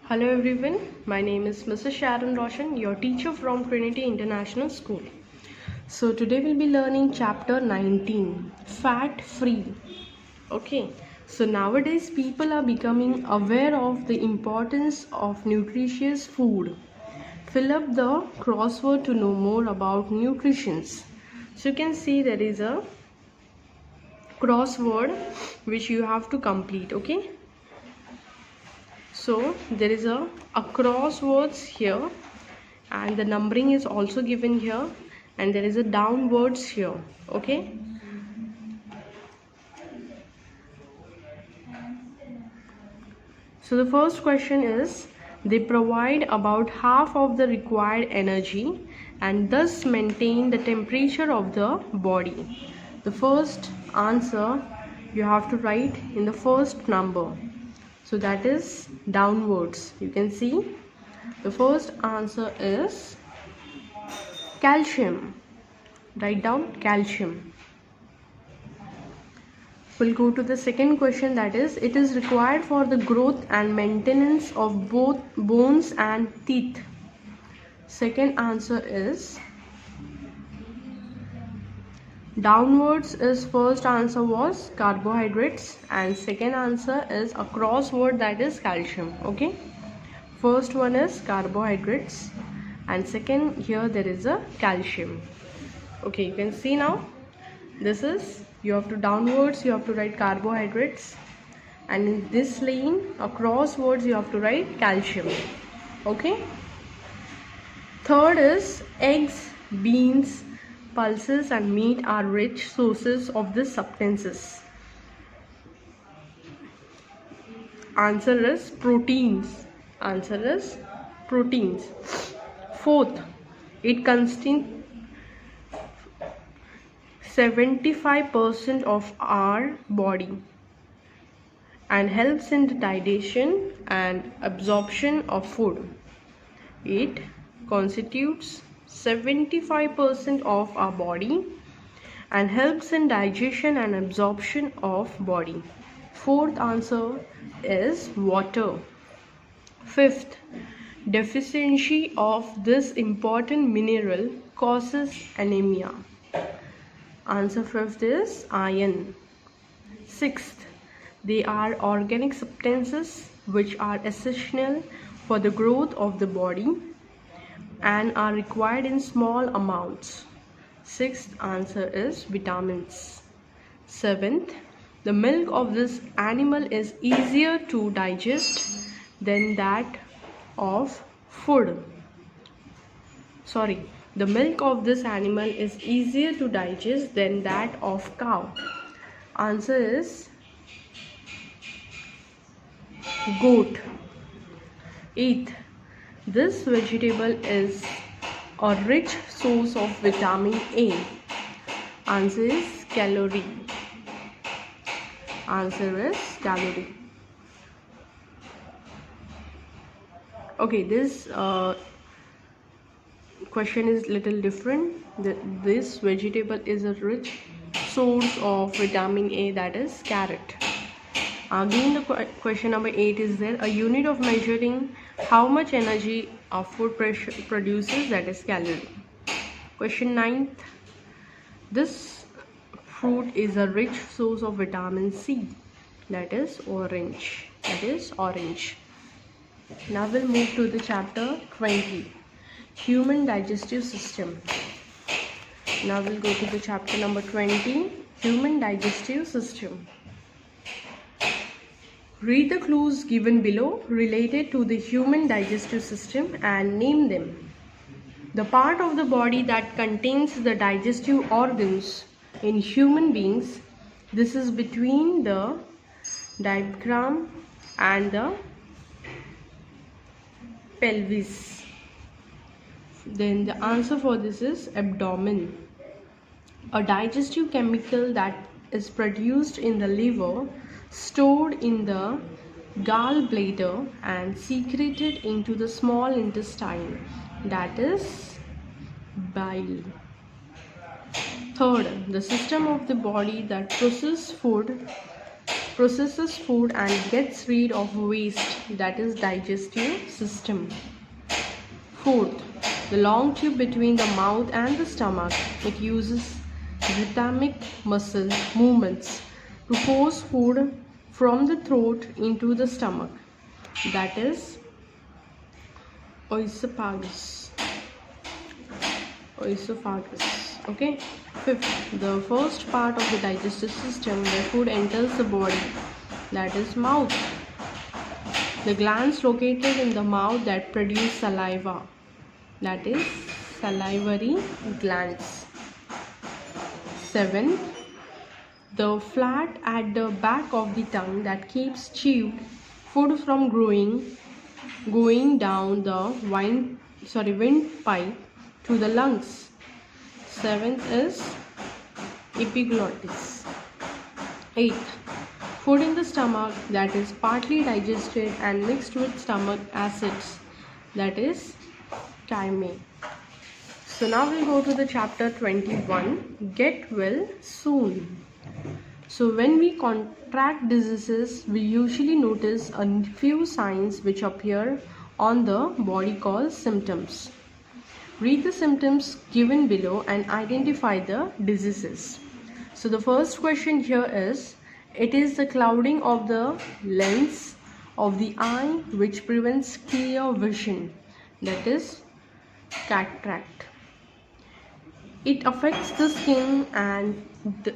Hello everyone, my name is Mrs. Sharon Roshan, your teacher from Trinity International School. So today we'll be learning chapter 19, Fat Free. Okay, so nowadays people are becoming aware of the importance of nutritious food. Fill up the crossword to know more about nutrition. So you can see there is a crossword which you have to complete, okay? So there is a crosswords here, and the numbering is also given here, and there is a downwards here, okay? So the first question is, they provide about half of the required energy and thus maintain the temperature of the body. The first answer you have to write in the first number. So that is downwards. You can see the first answer is calcium. Write down calcium. We'll go to the second question, that is, it is required for the growth and maintenance of both bones and teeth. Second answer is downwards. Is first answer was carbohydrates and second answer is a crossword, that is calcium. Okay, first one is carbohydrates and second here there is a calcium. Okay, you can see now this is, you have to downwards you have to write carbohydrates, and in this lane across words you have to write calcium. Okay, third is eggs, beans, pulses and meat are rich sources of this substances. Answer is proteins. Answer is proteins. Fourth, it contains 75% of our body and helps in the digestion and absorption of food. It constitutes 75% of our body and helps in digestion and absorption of body. Fourth answer is water. Fifth, deficiency of this important mineral causes anemia. Answer fifth is iron. Sixth, they are organic substances which are essential for the growth of the body and are required in small amounts. Sixth answer is vitamins. Seventh, the milk of this animal is easier to digest than that of food. The milk of this animal is easier to digest than that of cow. Answer is goat. Eighth, this vegetable is a rich source of vitamin A. Answer is calorie. Answer is calorie. Okay, this question is little different. This vegetable is a rich source of vitamin A, that is carrot. Again, the question number 8 is there. A unit of measuring how much energy a food produces, that is calorie. Question 9. This fruit is a rich source of vitamin C, that is orange. Now we'll move to the chapter 20, human digestive system. Now we'll go to the chapter number 20, human digestive system. Read the clues given below related to the human digestive system and name them. The part of the body that contains the digestive organs in human beings, this is between the diaphragm and the pelvis. Then the answer for this is abdomen. A digestive chemical that is produced in the liver, stored in the gallbladder and secreted into the small intestine, that is bile. Third, the system of the body that processes food processes food and gets rid of waste, that is digestive system. Fourth, the long tube between the mouth and the stomach. It uses rhythmic muscle movements to force food from the throat into the stomach, that is oesophagus. Okay. Fifth, the first part of the digestive system where food enters the body, that is mouth. The glands located in the mouth that produce saliva, that is salivary glands. Seventh, the flat at the back of the tongue that keeps chewed food from going down the windpipe to the lungs. Seventh is epiglottis. Eighth, food in the stomach that is partly digested and mixed with stomach acids, that is chyme. So now we'll go to the chapter 21, get well soon. So when we contract diseases, we usually notice a few signs which appear on the body called symptoms. Read the symptoms given below and identify the diseases. So the first question here is, it is the clouding of the lens of the eye which prevents clear vision, that is cataract. It affects the skin and the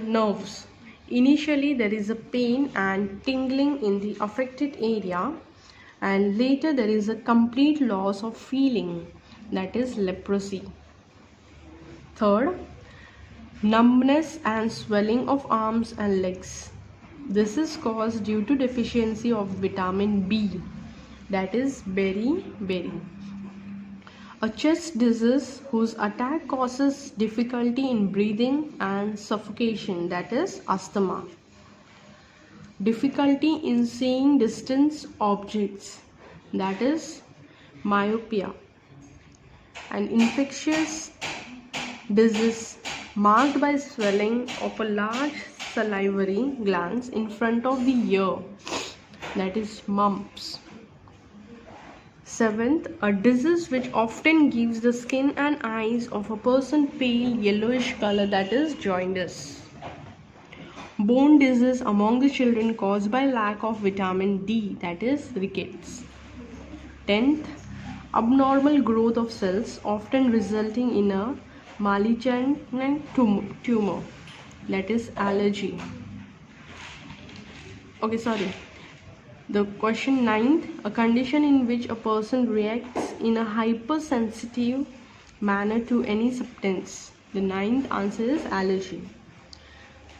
nerves. Initially there is a pain and tingling in the affected area, and later there is a complete loss of feeling, that is leprosy. Third, numbness and swelling of arms and legs. This is caused due to deficiency of vitamin B, that is beriberi. A chest disease whose attack causes difficulty in breathing and suffocation, that is asthma. Difficulty in seeing distant objects, that is myopia. An infectious disease marked by swelling of a large salivary glands in front of the ear, that is mumps. Seventh, a disease which often gives the skin and eyes of a person pale yellowish color, that is jaundice. Bone disease among the children caused by lack of vitamin D, that is rickets. 10th, abnormal growth of cells often resulting in a malignant tumor, that is allergy. The question 9th, a condition in which a person reacts in a hypersensitive manner to any substance. The 9th answer is allergy.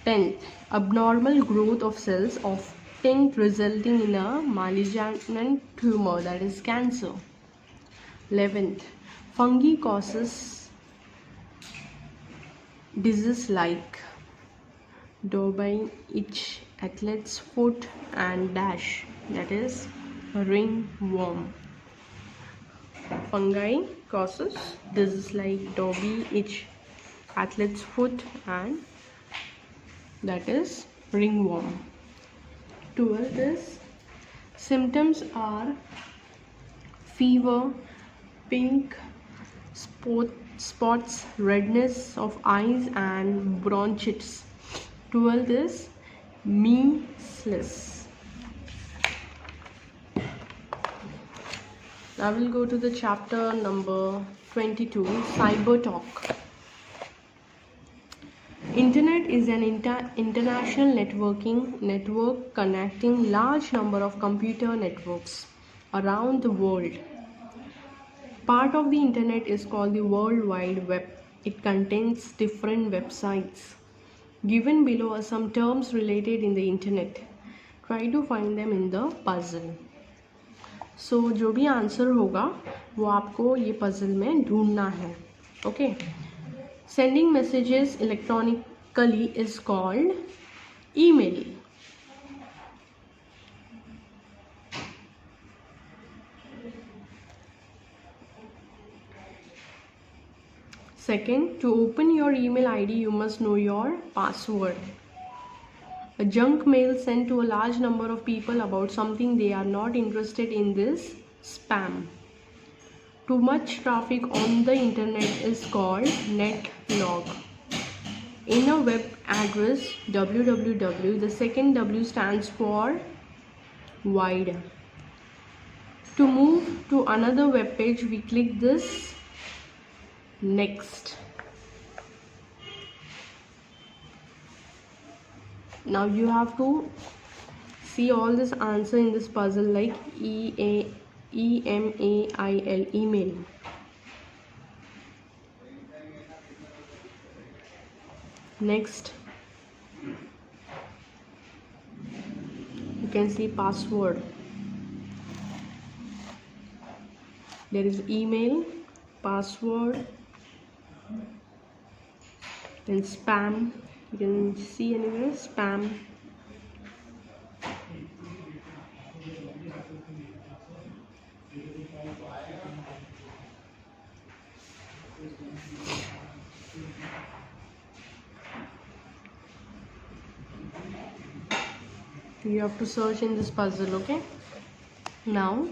10th, abnormal growth of cells often resulting in a malignant tumor, that is cancer. 11th, fungi causes disease like Dobine itch, athlete's foot and dash, that is ringworm. Fungi causes disease like Dobie itch, athlete's foot and that is ringworm. 12th is symptoms are fever, pink spots, redness of eyes and bronchitis. 12th is measles. Now we'll go to the chapter number 22, cyber talk. Internet is an international network connecting large number of computer networks around the world. Part of the internet is called the World Wide Web. It contains different websites. Given below are some terms related in the internet. Try to find them in the puzzle. So जो भी answer होगा वो आपको ये puzzle में ढूंढना है. Okay. Sending messages electronically is called email. Second, to open your email ID, you must know your password. A junk mail sent to a large number of people about something they are not interested in this spam. Too much traffic on the internet is called net log. In a web address www, the second W stands for wide. To move to another web page, we click this next. Now you have to see all this answer in this puzzle, like email, email. Next, you can see password. There is email, password, then spam. You can see anywhere spam. You have to search in this puzzle, okay? Now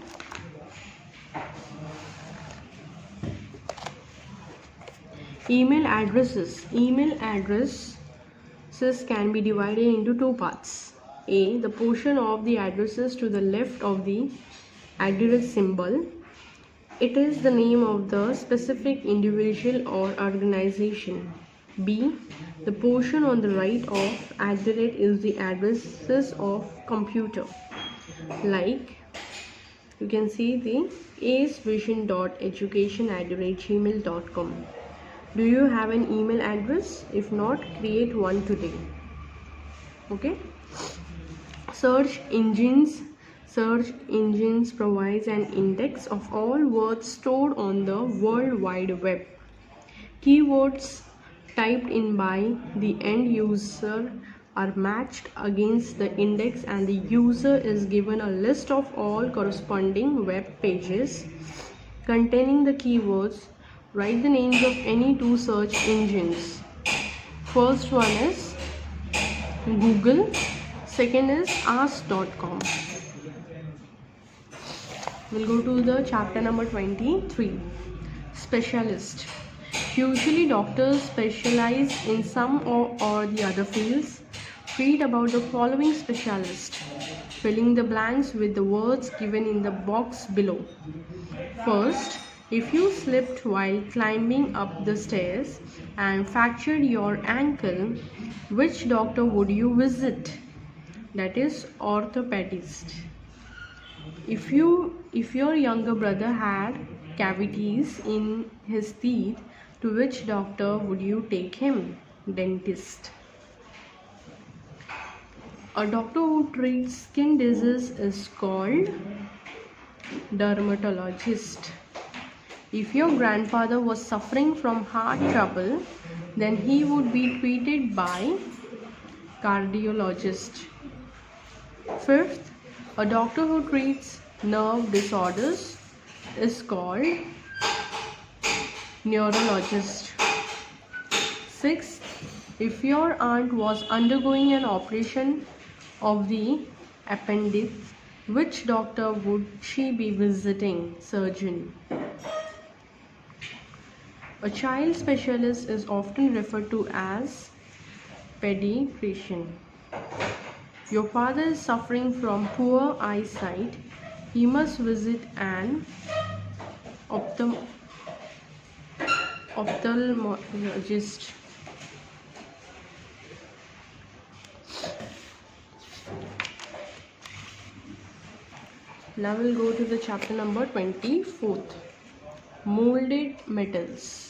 email addresses. Email addresses can be divided into two parts. A, the portion of the addresses to the left of the address symbol. It is the name of the specific individual or organization. B, the portion on the right of @ is the addresses of computer. Like, you can see the acevision.education@gmail.com. Do you have an email address? If not, create one today. Okay. Search engines provides an index of all words stored on the World Wide Web. Keywords typed in by the end user are matched against the index, and the user is given a list of all corresponding web pages containing the keywords. Write the names of any two search engines. First one is Google, second is ask.com. We'll go to the chapter number 23. Specialist. Usually doctors specialize in some or the other fields. Read about the following specialist, filling the blanks with the words given in the box below. First, if you slipped while climbing up the stairs and fractured your ankle, which doctor would you visit? That is orthopedist. If your younger brother had cavities in his teeth, to which doctor would you take him? Dentist. A doctor who treats skin disease is called dermatologist. If your grandfather was suffering from heart trouble, then he would be treated by cardiologist. Fifth, a doctor who treats nerve disorders is called neurologist. Sixth, if your aunt was undergoing an operation of the appendix, which doctor would she be visiting? Surgeon. A child specialist is often referred to as pediatrician. Your father is suffering from poor eyesight. He must visit an ophthalmologist. Now we'll go to the chapter number 24th. Molded metals.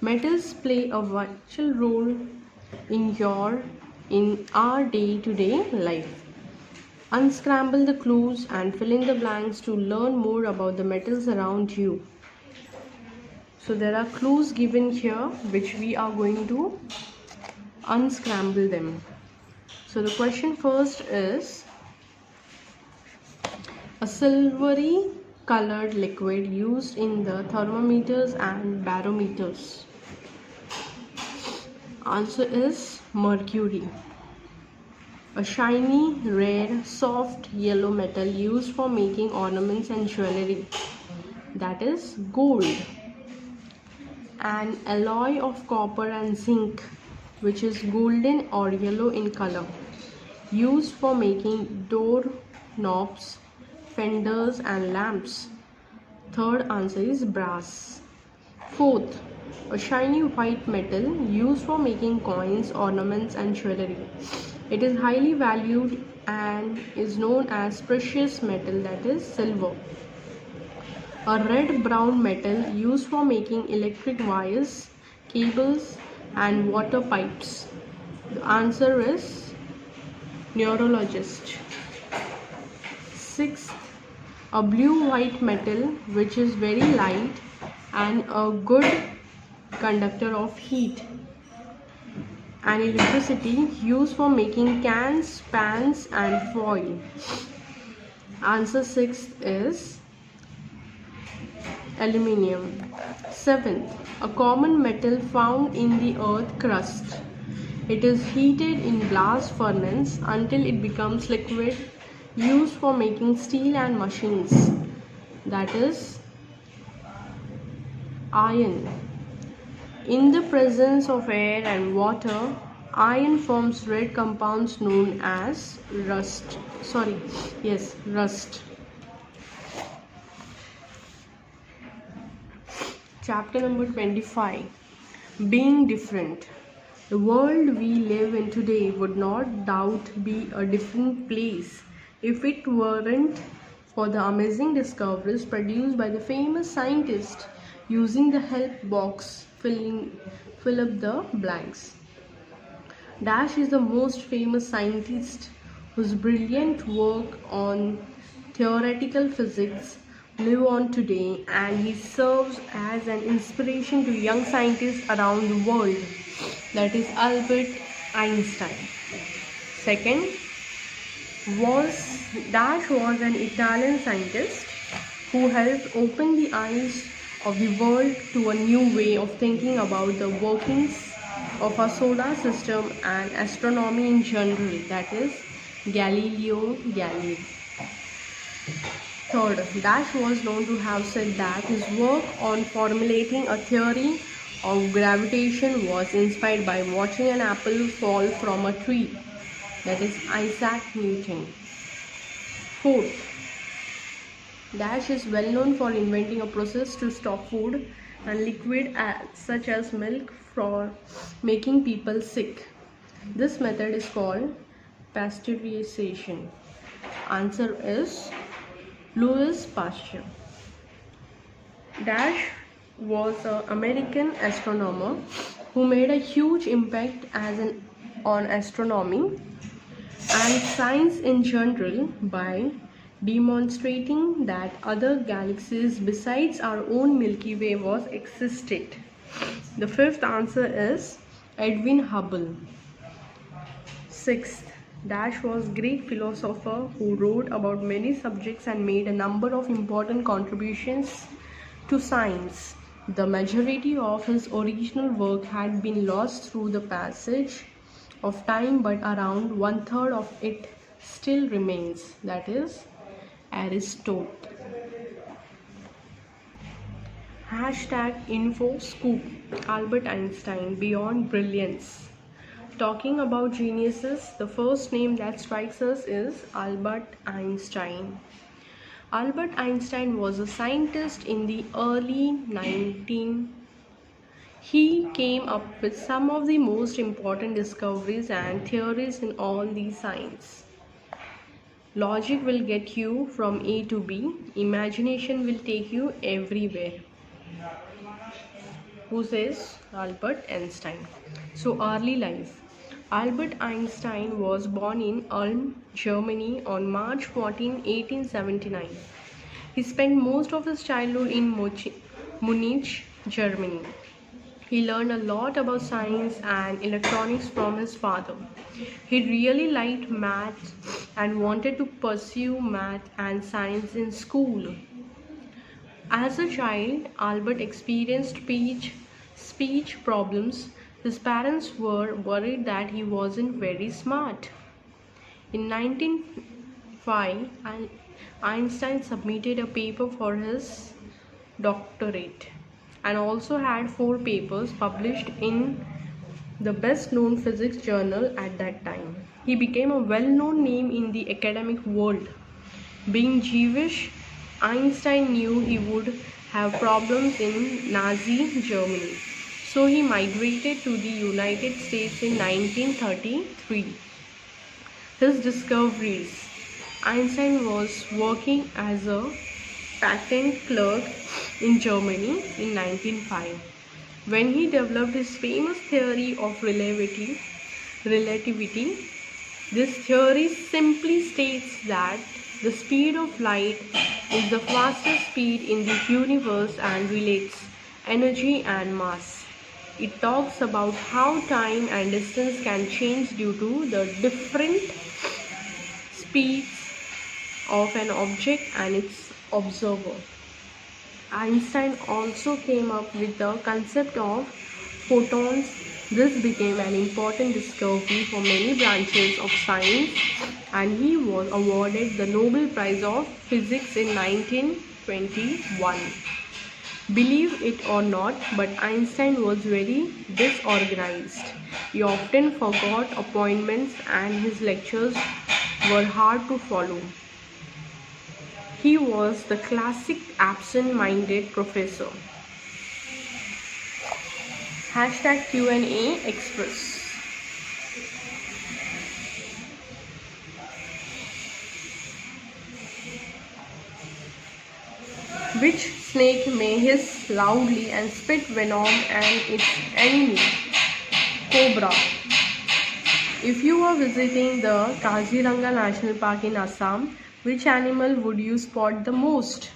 Metals play a vital role in our day-to-day life. Unscramble the clues and fill in the blanks to learn more about the metals around you. So there are clues given here which we are going to unscramble them. So the question first is, a silvery colored liquid used in the thermometers and barometers. Answer is Mercury. A shiny, rare, soft yellow metal used for making ornaments and jewelry. That is gold. An alloy of copper and zinc, which is golden or yellow in color, used for making door knobs, fenders and lamps. Third answer is brass. Fourth, a shiny white metal used for making coins, ornaments and jewelry. It is highly valued and is known as precious metal, that is silver. A red-brown metal used for making electric wires, cables and water pipes. The answer is neurologist. Sixth, a blue-white metal which is very light and a good conductor of heat and electricity, used for making cans, pans and foil. Answer sixth is aluminium. Seventh, a common metal found in the earth crust. It is heated in blast furnace until it becomes liquid, used for making steel and machines. That is iron. In the presence of air and water, iron forms red compounds known as rust. Rust. Chapter number 25. Being different. The world we live in today would not doubt be a different place if it weren't for the amazing discoveries produced by the famous scientists using the help box fill up the blanks. Dash is the most famous scientist whose brilliant work on theoretical physics live on today, and he serves as an inspiration to young scientists around the world. That is Albert Einstein. Second, Dash was an Italian scientist who helped open the eyes of the world to a new way of thinking about the workings of our solar system and astronomy in general. That is Galileo Galilei. Third, Dash was known to have said that his work on formulating a theory of gravitation was inspired by watching an apple fall from a tree. That is Isaac Newton. Fourth, Dash is well known for inventing a process to stop food and liquid such as milk for making people sick. This method is called pasteurization. Answer is Louis Pasteur. Dash was an American astronomer who made a huge impact on astronomy and science in general by demonstrating that other galaxies besides our own Milky Way was existed. The fifth answer is Edwin Hubble. Sixth, Dash was a Greek philosopher who wrote about many subjects and made a number of important contributions to science. The majority of his original work had been lost through the passage of time, but around 1/3 of it still remains. That is Aristotle. #InfoScoop Albert Einstein Beyond Brilliance. Talking about geniuses, the first name that strikes us is Albert Einstein. Albert Einstein was a scientist in the early 1900s. He came up with some of the most important discoveries and theories in all the science. Logic will get you from A to B. Imagination will take you everywhere. Who says? Albert Einstein. So, early life. Albert Einstein was born in Ulm, Germany on March 14, 1879. He spent most of his childhood in Munich, Germany. He learned a lot about science and electronics from his father. He really liked math and wanted to pursue math and science in school. As a child, Albert experienced speech problems His parents were worried that he wasn't very smart. In 1905, Einstein submitted a paper for his doctorate and also had 4 papers published in the best known physics journal at that time. He became a well known name in the academic world. Being Jewish, Einstein knew he would have problems in Nazi Germany, so he migrated to the United States in 1933. His discoveries. Einstein was working as a patent clerk in Germany in 1905 when he developed his famous theory of relativity. This theory simply states that the speed of light is the fastest speed in the universe and relates energy and mass. It talks about how time and distance can change due to the different speeds of an object and its observer. Einstein also came up with the concept of photons. This became an important discovery for many branches of science, and he was awarded the Nobel Prize of Physics in 1921. Believe it or not, but Einstein was very disorganized. He often forgot appointments and his lectures were hard to follow. He was the classic absent-minded professor. Hashtag Q&A Express. Which snake may hiss loudly and spit venom and its enemy? Cobra. If you are visiting the Kaziranga National Park in Assam, which animal would you spot the most?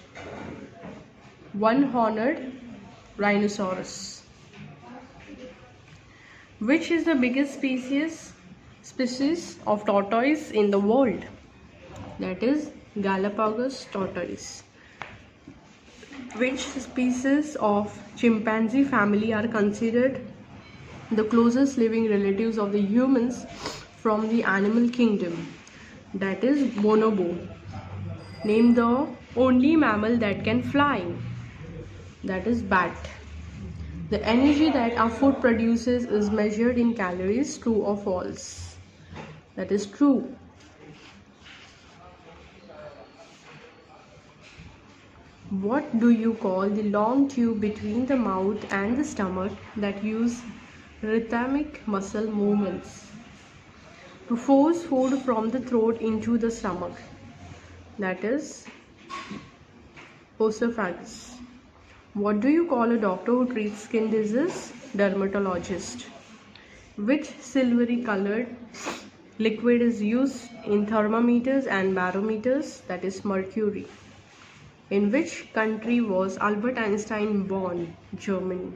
One-horned rhinoceros. Which is the biggest species of tortoise in the world? That is Galapagos tortoise. Which species of chimpanzee family are considered the closest living relatives of the humans from the animal kingdom? That is bonobo. Name the only mammal that can fly. That is bat. The energy that our food produces is measured in calories. True or false? That is true. What do you call the long tube between the mouth and the stomach that use rhythmic muscle movements to force food from the throat into the stomach? That is oesophagus. What do you call a doctor who treats skin disease? Dermatologist. Which silvery colored liquid is used in thermometers and barometers? That is mercury. In which country was Albert Einstein born? Germany.